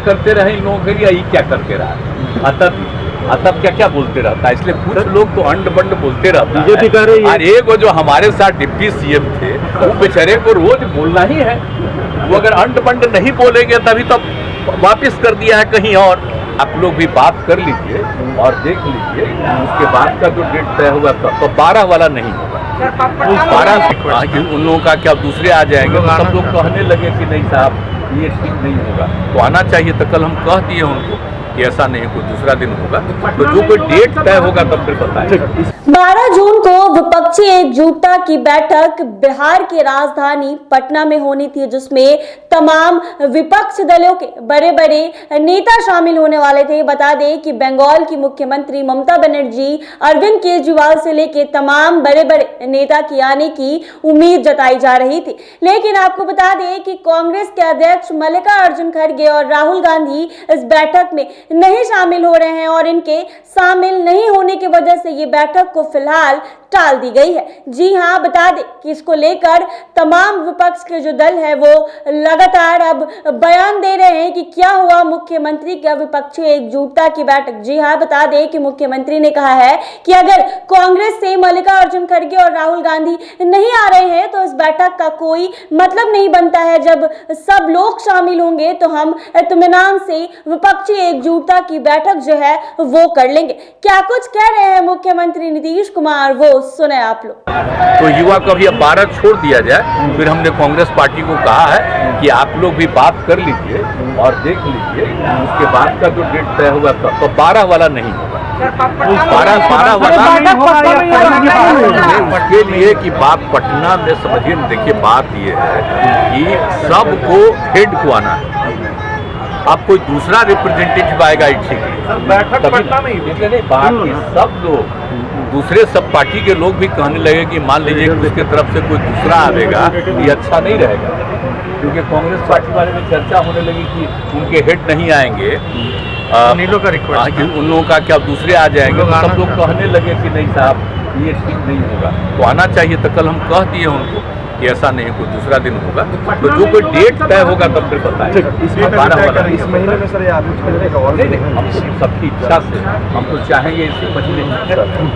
करते रहे इन लोगों के लिए, ये क्या करते रहा, अतब क्या क्या बोलते रहता है। इसलिए कुछ लोग तो अंड बंड बोलते रहता है। और एक वो जो हमारे साथ डिप्टी सीएम थे, वो बेचारे को रोज बोलना ही है। वो अगर अंड बंड नहीं बोलेंगे तभी तो वापिस कर दिया है कहीं और। आप लोग भी बात कर लीजिए और देख लीजिए, उसके बाद का जो डेट तय होगा तो 12 वाला नहीं होगा। 12 उन लोगों का क्या दूसरे आ जाएंगे तो सब लोग कहने लगे कि नहीं साहब ये ठीक नहीं होगा, तो आना चाहिए। तो कल हम कह दिए उनको कि ऐसा नहीं, कोई दूसरा दिन होगा, तो जो कोई डेट तय होगा तब फिर बताएंगे। 12 जून को विपक्षी एकजुटता की बैठक बिहार की राजधानी पटना में होनी थी, जिसमें तमाम विपक्ष दलों के बड़े बड़े नेता शामिल होने वाले थे। बता दें कि बंगाल की मुख्यमंत्री ममता बनर्जी, अरविंद केजरीवाल से लेकर तमाम बड़े बड़े नेता की आने की उम्मीद जताई जा रही थी। लेकिन आपको बता दें कि कांग्रेस के अध्यक्ष मल्लिकार्जुन खड़गे और राहुल गांधी इस बैठक में नहीं शामिल हो रहे हैं और इनके शामिल नहीं होने की वजह से ये बैठक को फिलहाल टाल दी गई है। जी हां, बता दें कि इसको लेकर तमाम विपक्ष के जो दल है वो लगातार अब बयान दे रहे हैं कि क्या हुआ मुख्यमंत्री का विपक्षी एकजुटता की बैठक। जी हां, बता दें कि मुख्यमंत्री ने कहा है कि अगर कांग्रेस से मल्लिकार्जुन खड़गे और राहुल गांधी नहीं आ रहे हैं तो इस बैठक का कोई मतलब नहीं बनता है। जब सब लोग शामिल होंगे तो हम इत्मीनान से विपक्षी एकजुटता की बैठक जो है वो कर लेंगे। क्या कुछ कह रहे हैं मुख्यमंत्री नीतीश कुमार, वो सुने आप लोग। तो युवा को अभी अब 12 छोड़ दिया जाए। फिर हमने कांग्रेस पार्टी को कहा है कि आप लोग भी बात कर लीजिए और देख लीजिए, उसके बाद का जो डेट तय होगा तो 12 वाला नहीं होगा। 12 वाला उसके लिए कि बात पटना में समझिए। देखिए बात ये है कि सबको हेड को आना है। अब कोई दूसरा रिप्रेजेंटेटिव आएगा ठीक है, बाकी सब लोग दूसरे सब पार्टी के लोग भी कहने लगे कि मान लीजिए कि उसके तरफ से कोई दूसरा आएगा ये अच्छा नहीं रहेगा, क्योंकि कांग्रेस पार्टी बारे में चर्चा होने लगी कि उनके हेड नहीं आएंगे, नीलों का रिक्वेस्ट उन लोगों का क्या दूसरे आ जाएंगे, तो सब लोग कहने लगे कि नहीं साहब ये ठीक नहीं होगा, तो आना चाहिए। तो कल हम कह दिए उनको कि ऐसा नहीं, कोई दूसरा दिन होगा, तो जो कोई डेट तय होगा तब फिर बताएंगे। इस महीने में सर ये हम सबकी इच्छा से हम तो चाहेंगे इससे महीने,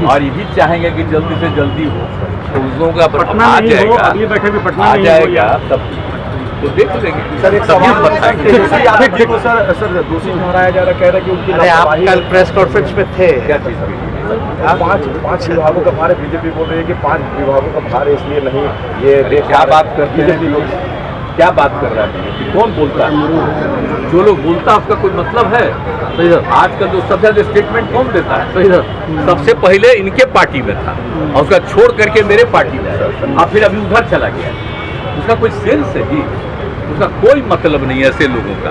और ये भी चाहेंगे कि जल्दी से जल्दी हो, तो उन लोगों का आ जाएगा, आ जाएगा तब तो देख लेंगे सर। सभी बताएंगे। सर दोषी ठहराया जा रहा, कह रहे कि उनकी आप कल प्रेस कॉन्फ्रेंस में थे, क्या चीज़ की 5 विभागों का भार है। बीजेपी बोल रही है कि 5 विभागों का भार है, इसलिए नहीं ये क्या बात करते हैं लोग, क्या बात कर रहा है, कौन बोलता है? जो लोग बोलता है उसका कोई मतलब है? आज का जो सबसे ज्यादा स्टेटमेंट कौन देता है? सबसे पहले इनके पार्टी में था और उसका छोड़ करके मेरे पार्टी में है, और फिर अभी उधर चला गया। उसका कोई सेंस है जी? उसका कोई मतलब नहीं है ऐसे लोगों का।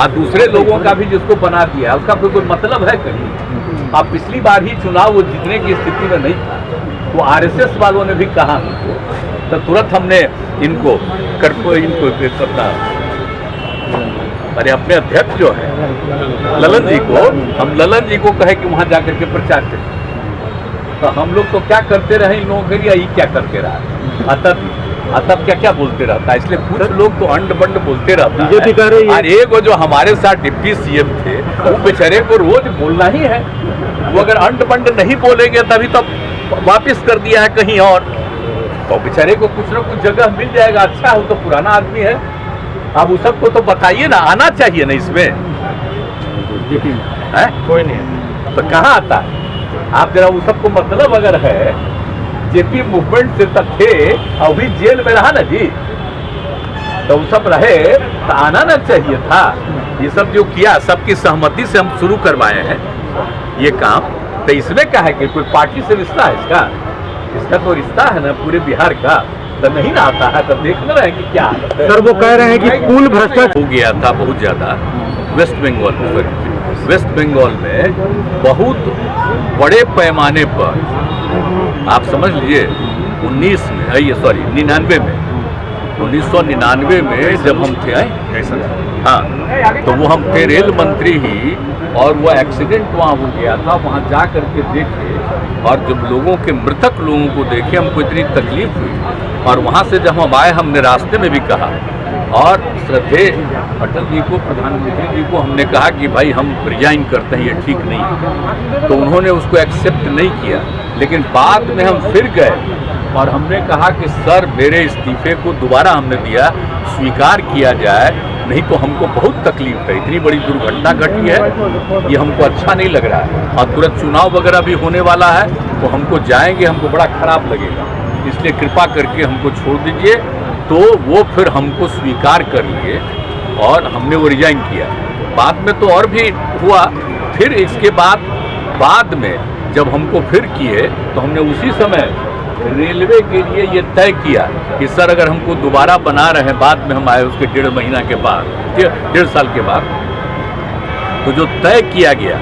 और दूसरे लोगों का भी जिसको बना दिया उसका कोई मतलब है कहीं? अब पिछली बार ही चुनाव वो जीतने की स्थिति में नहीं था, वो आरएसएस वालों ने भी कहा हमको, तो तुरंत हमने इनको करता अरे अपने अध्यक्ष जो है ललन जी को, हम ललन जी को कहे कि वहां जाकर के प्रचार करें। तो हम लोग तो क्या करते रहे इन लोगों के लिए, ये क्या करते रहा, अतब क्या क्या बोलते रहता है। इसलिए कुछ लोग तो अंड बंड बोलते रहता है। और एक वो जो हमारे साथ डिप्टी सीएम थे, वो बेचारे को रोज बोलना ही है। वो अगर अंड बंड नहीं बोलेंगे तभी तो वापिस कर दिया है कहीं और, तो बेचारे को कुछ ना कुछ जगह मिल जाएगा। अच्छा हो तो पुराना आदमी है, अब उस सबको तो बताइए ना, आना चाहिए ना इसमें है? कोई नहीं तो कहाँ आता है? आप जरा उस सबको मतलब अगर है, जेपी मूवमेंट से तक थे, अभी जेल में रहा ना जी, तो वो सब रहे तो आना ना चाहिए था। ये सब जो किया सबकी सहमति से हम शुरू करवाए हैं ये काम। तो इसमें क्या है कि कोई पार्टी से रिश्ता है इसका तो रिश्ता है ना पूरे बिहार का, तो नहीं ना आता है। तो देख ना रहे कि क्या है। सर वो कह रहे हैं कि पूर्ण भ्रष्टाचार हो गया था बहुत ज्यादा वेस्ट बंगाल में बहुत बड़े पैमाने पर। आप समझ लीजिए 1999 में जब हम थे हाँ, तो वो हम थे रेल मंत्री ही, और वो एक्सीडेंट वहाँ हो गया था। वहाँ जा करके देखे, और जब लोगों के मृतक लोगों को देखे हमको इतनी तकलीफ हुई। और वहाँ से जब हम आए, हमने रास्ते में भी कहा और श्रद्धेय अटल जी को, प्रधानमंत्री जी को हमने कहा कि भाई हम रिजाइन करते हैं, ये ठीक नहीं। तो उन्होंने उसको एक्सेप्ट नहीं किया, लेकिन बाद में हम फिर गए और हमने कहा कि सर मेरे इस्तीफे को दोबारा हमने दिया, स्वीकार किया जाए, नहीं तो हमको बहुत तकलीफ है, इतनी बड़ी दुर्घटना घटी है, ये हमको अच्छा नहीं लग रहा है और तुरंत चुनाव वगैरह भी होने वाला है, तो हमको जाएंगे, हमको बड़ा खराब लगेगा, इसलिए कृपा करके हमको छोड़ दीजिए। तो वो फिर हमको स्वीकार कर लिए और हमने वो रिजाइन किया। बाद में तो और भी हुआ, फिर इसके बाद में जब हमको फिर किए तो हमने उसी समय रेलवे के लिए ये तय किया कि सर अगर हमको दोबारा बना रहे हैं, बाद में हम आए उसके 1.5 महीना के बाद, 1.5 साल के बाद, तो जो तय किया गया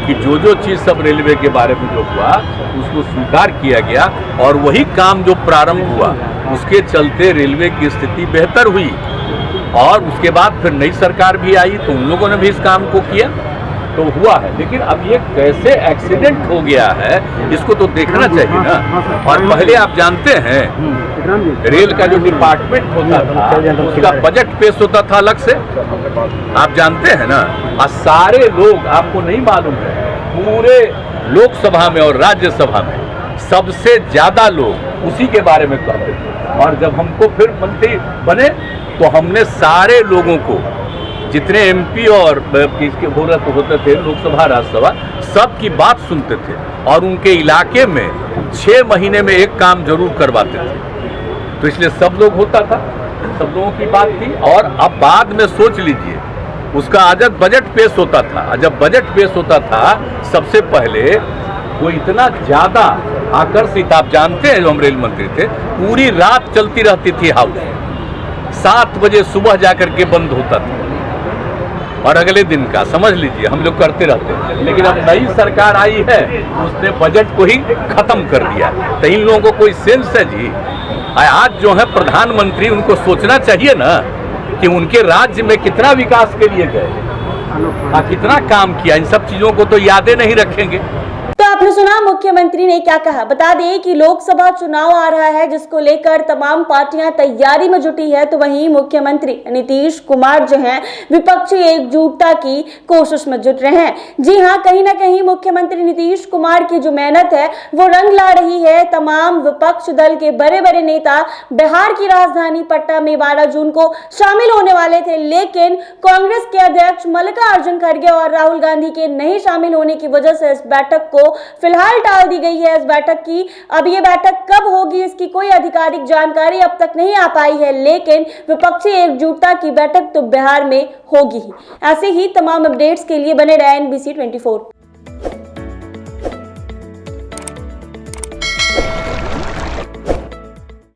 कि जो चीज़ सब रेलवे के बारे में जो हुआ उसको स्वीकार किया गया और वही काम जो प्रारंभ हुआ उसके चलते रेलवे की स्थिति बेहतर हुई। और उसके बाद फिर नई सरकार भी आई तो उन लोगों ने भी इस काम को किया, तो हुआ है। लेकिन अब ये कैसे एक्सीडेंट हो गया है इसको तो देखना चाहिए ना। और पहले आप जानते हैं रेल का जो डिपार्टमेंट होता था उसका बजट पेश होता था अलग से, आप जानते हैं ना। और सारे लोग, आपको नहीं मालूम है, पूरे लोकसभा में और राज्यसभा में सबसे ज्यादा लोग उसी के बारे में कहते थे। और जब हमको फिर मंत्री बने तो हमने सारे लोगों को, जितने एमपी और किसके होते थे लोकसभा राज्यसभा, सब की बात सुनते थे और उनके इलाके में 6 महीने में एक काम जरूर करवाते थे। तो इसलिए सब लोग होता था, सब लोगों की बात थी। और अब बाद में सोच लीजिए उसका आज बजट पेश होता था, जब बजट पेश होता था सबसे पहले वो इतना ज्यादा आकर्षित, आप जानते हैं जो हम रेल मंत्री थे, पूरी रात चलती रहती थी हाउस, 7 बजे सुबह जाकर के बंद होता था और अगले दिन का समझ लीजिए हम लोग करते रहते हैं। लेकिन अब नई सरकार आई है उसने बजट को ही खत्म कर दिया। तो इन लोगों को कोई सेंस है जी? आज जो है प्रधानमंत्री, उनको सोचना चाहिए ना कि उनके राज्य में कितना विकास के लिए गए, कितना काम किया, इन सब चीजों को तो यादें नहीं रखेंगे। तो आपने सुना मुख्यमंत्री ने क्या कहा। बता दें कि लोकसभा चुनाव आ रहा है जिसको लेकर तमाम पार्टियां तैयारी में जुटी है, तो वहीं मुख्यमंत्री नीतीश कुमार जो हैं विपक्षी एकजुटता की कोशिश में जुट रहे हैं। जी हां, कहीं ना कहीं मुख्यमंत्री नीतीश कुमार की जो मेहनत है वो रंग ला रही है। तमाम विपक्ष दल के बड़े बड़े नेता बिहार की राजधानी पटना में 12 जून को शामिल होने वाले थे, लेकिन कांग्रेस के अध्यक्ष मल्लिकार्जुन खड़गे और राहुल गांधी के नहीं शामिल होने की वजह से इस बैठक को फिलहाल टाल दी गई है। इस बैठक की, अब ये बैठक कब होगी इसकी कोई आधिकारिक जानकारी अब तक नहीं आ पाई है, लेकिन विपक्षी एकजुटता की बैठक तो बिहार में होगी ही। ऐसे ही तमाम अपडेट्स के लिए बने रहें NBC 24।